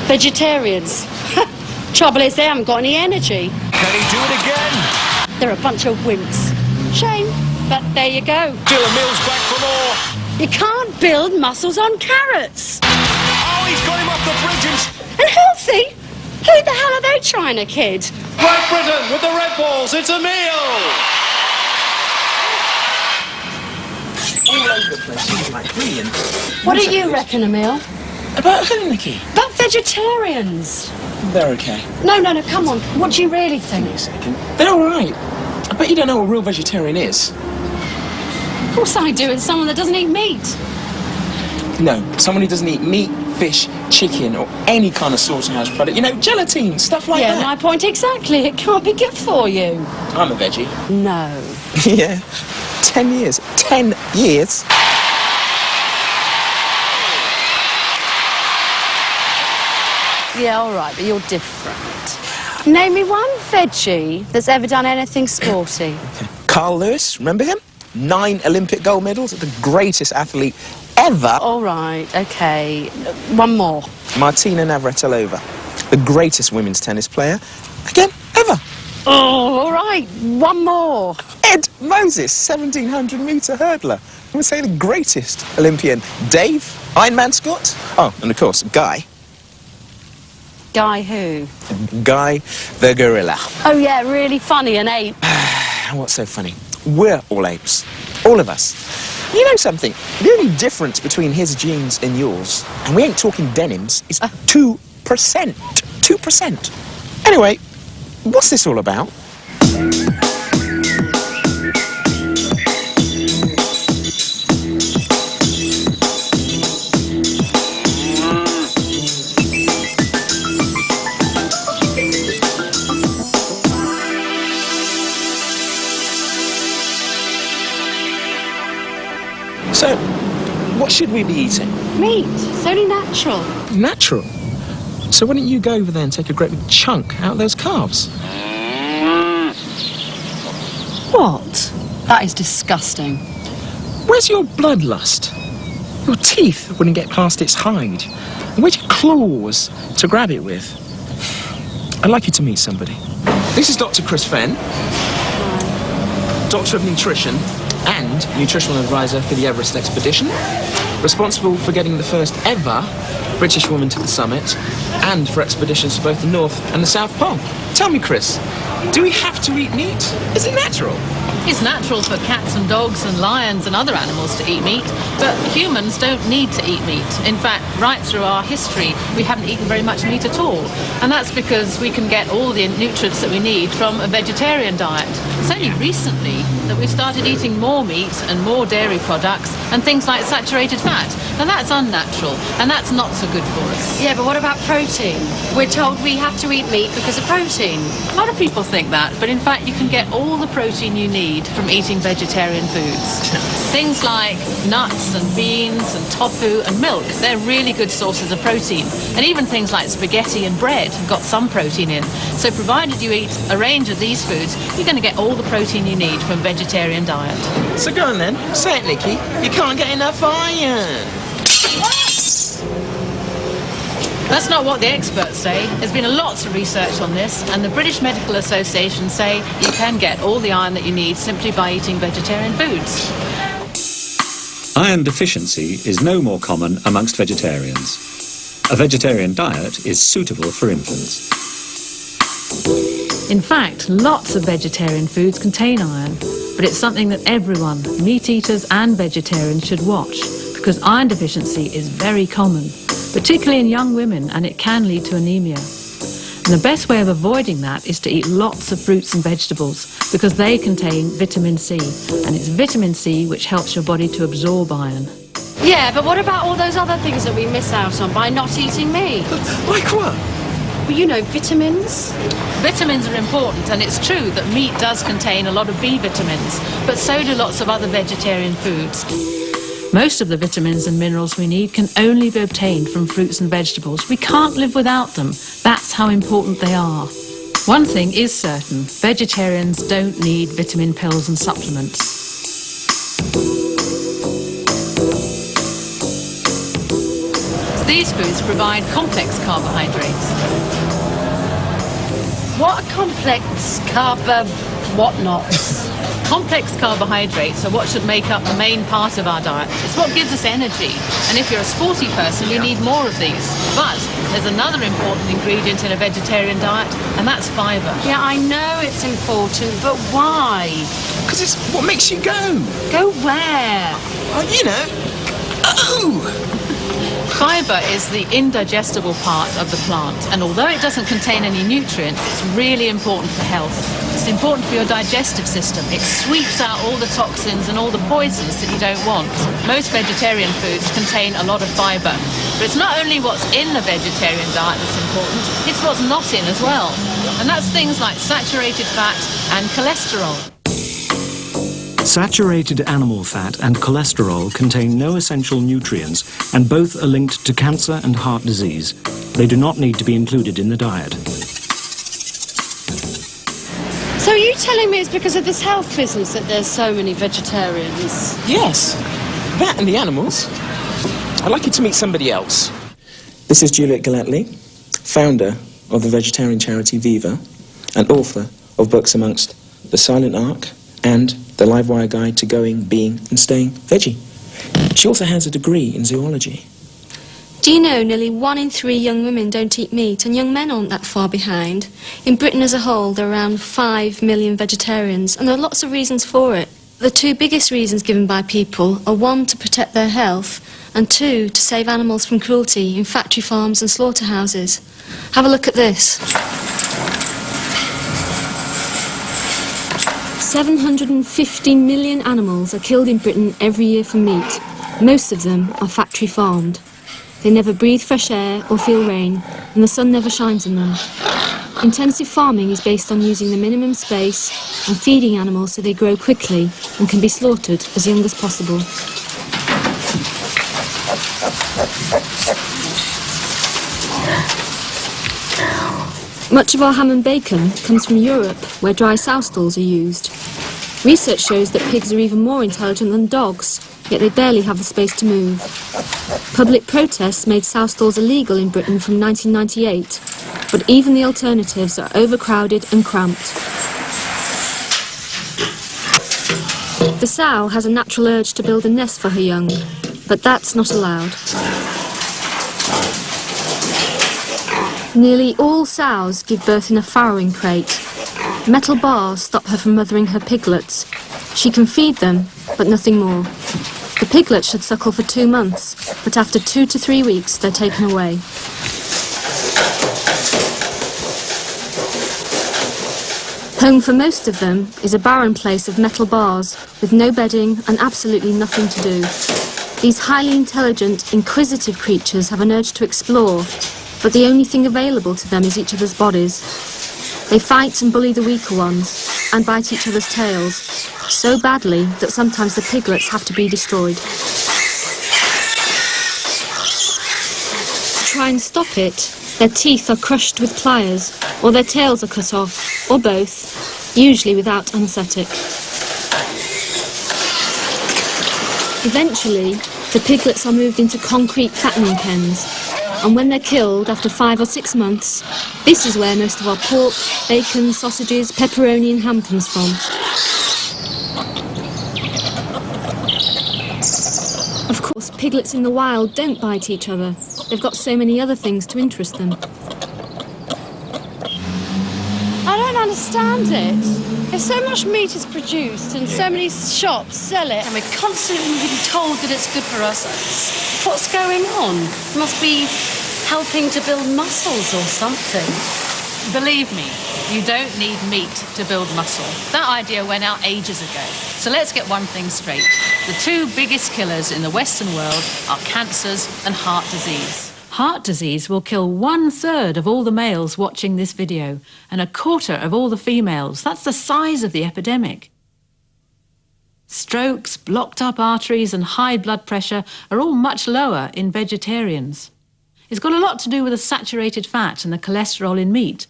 Vegetarians. Trouble is, they haven't got any energy. Can he do it again? They're a bunch of wimps. Shame, but there you go. Dylan Mills back for more. You can't build muscles on carrots. Oh, he's got him off the bridge. And healthy? Who the hell are they trying to kid? Great Britain with the red balls. It's a meal. All over the place. Seems like brilliant. What do you reckon, Emil? About who, Nikki? About vegetarians. They're okay. No, come on. What do you really think? Wait a second. They're all right. I bet you don't know what a real vegetarian is. Of course I do. It's someone that doesn't eat meat. No, someone who doesn't eat meat, fish, chicken, or any kind of slaughterhouse product. You know, gelatine, stuff like that. Yeah, my point exactly. It can't be good for you. I'm a veggie. No. Yeah. 10 years. 10 years? Yeah, all right, but you're different. Name me one veggie that's ever done anything sporty. Okay. Carl Lewis, remember him? 9 Olympic gold medals, the greatest athlete ever. All right, OK. One more. Martina Navratilova, the greatest women's tennis player, again, ever. Oh, all right. One more. Ed Moses, 1700-metre hurdler. I would say the greatest Olympian. Dave, Ironman Scott. Oh, and of course, Guy. Guy who? Guy the gorilla. Oh, yeah, really funny, an ape. What's so funny? We're all apes. All of us. You know something? The only difference between his genes and yours, and we ain't talking denims, is 2%. 2%. Anyway, what's this all about? So, what should we be eating? Meat. It's only natural. Natural? So why don't you go over there and take a great big chunk out of those calves? What? That is disgusting. Where's your bloodlust? Your teeth wouldn't get past its hide. And where's your claws to grab it with? I'd like you to meet somebody. This is Dr. Chris Fenn, Doctor of Nutrition and Nutritional Advisor for the Everest Expedition, responsible for getting the first ever British woman to the summit, and for expeditions to both the North and the South Pole. Tell me, Chris, do we have to eat meat? Is it natural? It's natural for cats and dogs and lions and other animals to eat meat, but humans don't need to eat meat. In fact, right through our history, we haven't eaten very much meat at all. And that's because we can get all the nutrients that we need from a vegetarian diet. It's only recently that we've started eating more meat and more dairy products and things like saturated fat. Now that's unnatural, and that's not so good for us. Yeah, but what about protein? We're told we have to eat meat because of protein. A lot of people think that, but in fact you can get all the protein you need from eating vegetarian foods. Things like nuts and beans and tofu and milk, they're really good sources of protein. And even things like spaghetti and bread have got some protein in. So provided you eat a range of these foods, you're going to get all the protein you need from a vegetarian diet. So go on then, say it, Nikki. You can't get enough iron. That's not what the experts say. There's been lots of research on this, and the British Medical Association say you can get all the iron that you need simply by eating vegetarian foods. Iron deficiency is no more common amongst vegetarians. A vegetarian diet is suitable for infants. In fact, lots of vegetarian foods contain iron, but it's something that everyone, meat eaters and vegetarians, should watch, because iron deficiency is very common, particularly in young women, and it can lead to anemia. And the best way of avoiding that is to eat lots of fruits and vegetables, because they contain vitamin C, and it's vitamin C which helps your body to absorb iron. Yeah, but what about all those other things that we miss out on by not eating meat? Like what? Well, you know, vitamins. Vitamins are important, and it's true that meat does contain a lot of B vitamins, but so do lots of other vegetarian foods. Most of the vitamins and minerals we need can only be obtained from fruits and vegetables. We can't live without them. That's how important they are. One thing is certain, vegetarians don't need vitamin pills and supplements. These foods provide complex carbohydrates. What are complex whatnots? Complex carbohydrates are what should make up the main part of our diet. It's what gives us energy. And if you're a sporty person, you need more of these. But there's another important ingredient in a vegetarian diet, and that's fibre. Yeah, I know it's important, but why? Because it's what makes you go. Go where? Oh, you know. Oh! Fibre is the indigestible part of the plant, and although it doesn't contain any nutrients, it's really important for health. It's important for your digestive system. It sweeps out all the toxins and all the poisons that you don't want. Most vegetarian foods contain a lot of fibre, but it's not only what's in the vegetarian diet that's important, it's what's not in as well. And that's things like saturated fat and cholesterol. Saturated animal fat and cholesterol contain no essential nutrients, and both are linked to cancer and heart disease. They do not need to be included in the diet. So are you telling me it's because of this health business that there's so many vegetarians? Yes, that and the animals. I'd like you to meet somebody else. This is Juliet Gallatley, founder of the vegetarian charity Viva, and author of books amongst The Silent Ark and The Livewire Guide to Going, Being and Staying Veggie. She also has a degree in zoology. Do you know nearly 1 in 3 young women don't eat meat, and young men aren't that far behind? In Britain as a whole, there are around 5 million vegetarians, and there are lots of reasons for it. The 2 biggest reasons given by people are 1, to protect their health, and 2, to save animals from cruelty in factory farms and slaughterhouses. Have a look at this. 750 million animals are killed in Britain every year for meat. Most of them are factory farmed. They never breathe fresh air or feel rain, and the sun never shines on them. Intensive farming is based on using the minimum space and feeding animals so they grow quickly and can be slaughtered as young as possible. Much of our ham and bacon comes from Europe, where dry sow stalls are used. Research shows that pigs are even more intelligent than dogs, yet they barely have the space to move. Public protests made sow stalls illegal in Britain from 1998, but even the alternatives are overcrowded and cramped. The sow has a natural urge to build a nest for her young, but that's not allowed. Nearly all sows give birth in a farrowing crate. Metal bars stop her from mothering her piglets. She can feed them, but nothing more. The piglets should suckle for 2 months, but after 2 to 3 weeks they're taken away. Home for most of them is a barren place of metal bars with no bedding and absolutely nothing to do. These highly intelligent, inquisitive creatures have an urge to explore, but the only thing available to them is each other's bodies. They fight and bully the weaker ones, and bite each other's tails, so badly that sometimes the piglets have to be destroyed. To try and stop it, their teeth are crushed with pliers, or their tails are cut off, or both, usually without anaesthetic. Eventually, the piglets are moved into concrete fattening pens, and when they're killed after 5 or 6 months, this is where most of our pork, bacon, sausages, pepperoni and ham comes from. Of course, piglets in the wild don't bite each other. They've got so many other things to interest them. I don't understand it. If so much meat is produced and so many shops sell it, and we're constantly being told that it's good for us, what's going on? It must be helping to build muscles or something. Believe me, you don't need meat to build muscle. That idea went out ages ago. So let's get one thing straight. The 2 biggest killers in the Western world are cancers and heart disease. Heart disease will kill 1/3 of all the males watching this video and 1/4 of all the females. That's the size of the epidemic. Strokes, blocked up arteries and high blood pressure are all much lower in vegetarians. It's got a lot to do with the saturated fat and the cholesterol in meat.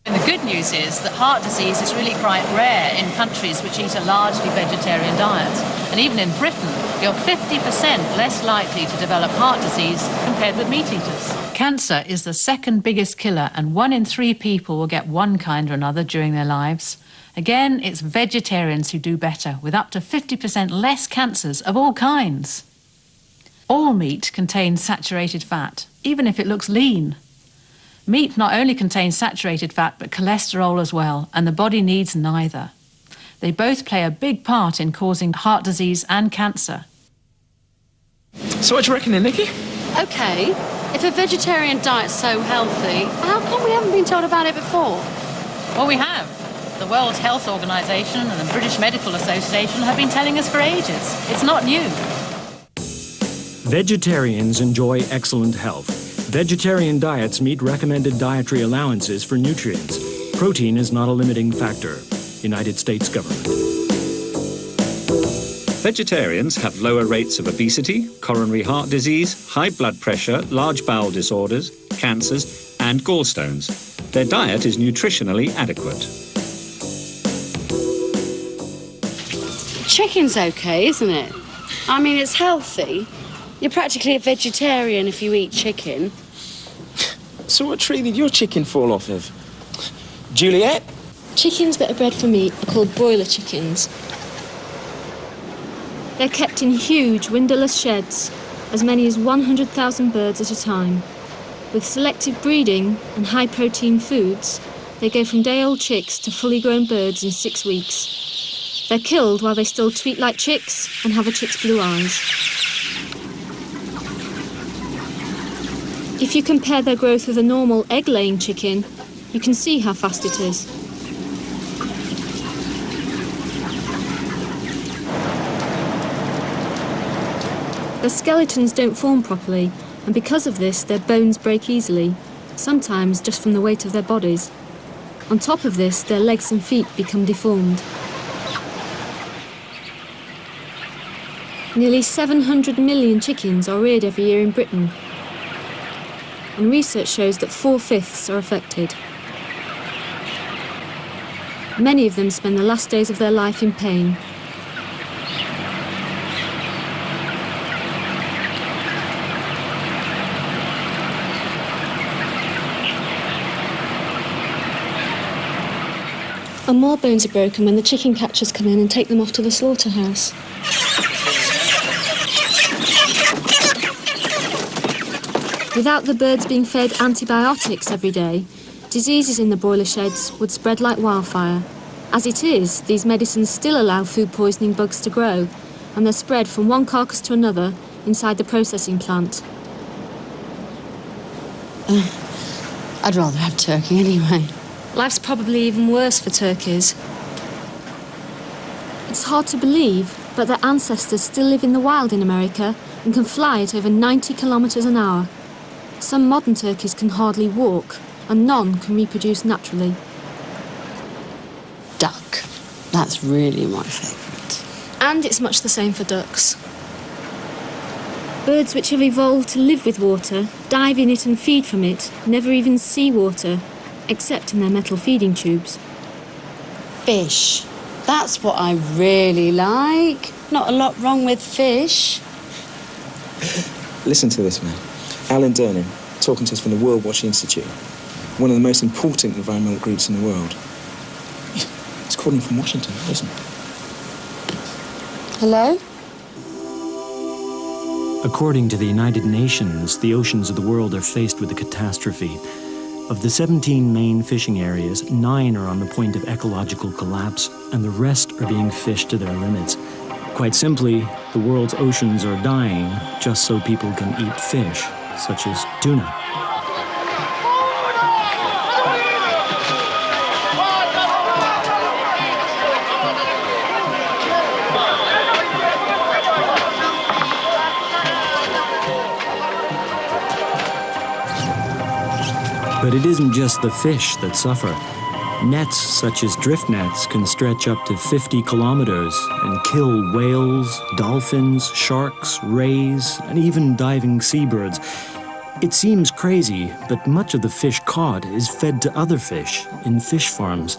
And the good news is that heart disease is really quite rare in countries which eat a largely vegetarian diet. And And even in Britain, you're 50% less likely to develop heart disease compared with meat eaters. Cancer is the second biggest killer, and 1 in 3 people will get one kind or another during their lives. Again, it's vegetarians who do better, with up to 50% less cancers of all kinds. All meat contains saturated fat, even if it looks lean. Meat not only contains saturated fat, but cholesterol as well, and the body needs neither. They both play a big part in causing heart disease and cancer. So what do you reckon, Nikki? OK, if a vegetarian diet's so healthy, how come we haven't been told about it before? Well, we have. The World Health Organization and the British Medical Association have been telling us for ages. It's not new. Vegetarians enjoy excellent health. Vegetarian diets meet recommended dietary allowances for nutrients. Protein is not a limiting factor. United States government. Vegetarians have lower rates of obesity, coronary heart disease, high blood pressure, large bowel disorders, cancers, and gallstones. Their diet is nutritionally adequate. Chicken's OK, isn't it? I mean, it's healthy. You're practically a vegetarian if you eat chicken. So what tree did your chicken fall off of? Juliet? Chickens that are bred for meat are called broiler chickens. They're kept in huge windowless sheds, as many as 100,000 birds at a time. With selective breeding and high-protein foods, they go from day-old chicks to fully grown birds in 6 weeks. They're killed while they still tweet like chicks and have a chick's blue eyes. If you compare their growth with a normal egg-laying chicken, you can see how fast it is. Their skeletons don't form properly, and because of this, their bones break easily, sometimes just from the weight of their bodies. On top of this, their legs and feet become deformed. Nearly 700 million chickens are reared every year in Britain, and research shows that 4/5 are affected. Many of them spend the last days of their life in pain. And more bones are broken when the chicken catchers come in and take them off to the slaughterhouse. Without the birds being fed antibiotics every day, diseases in the broiler sheds would spread like wildfire. As it is, these medicines still allow food poisoning bugs to grow, and they're spread from one carcass to another inside the processing plant. I'd rather have turkey anyway. Life's probably even worse for turkeys. It's hard to believe, but their ancestors still live in the wild in America and can fly at over 90 kilometres an hour. Some modern turkeys can hardly walk, and none can reproduce naturally. Duck. That's really my favourite. And it's much the same for ducks. Birds which have evolved to live with water, dive in it and feed from it, never even see water, except in their metal feeding tubes. Fish. That's what I really like. Not a lot wrong with fish. Listen to this, man. Alan Durnan, talking to us from the World Watch Institute, one of the most important environmental groups in the world. He's calling from Washington, listen. Hello? According to the United Nations, the oceans of the world are faced with a catastrophe. Of the 17 main fishing areas, 9 are on the point of ecological collapse, and the rest are being fished to their limits. Quite simply, the world's oceans are dying just so people can eat fish, such as tuna. But it isn't just the fish that suffer. Nets such as drift nets can stretch up to 50 kilometers and kill whales, dolphins, sharks, rays, and even diving seabirds. It seems crazy, but much of the fish caught is fed to other fish in fish farms.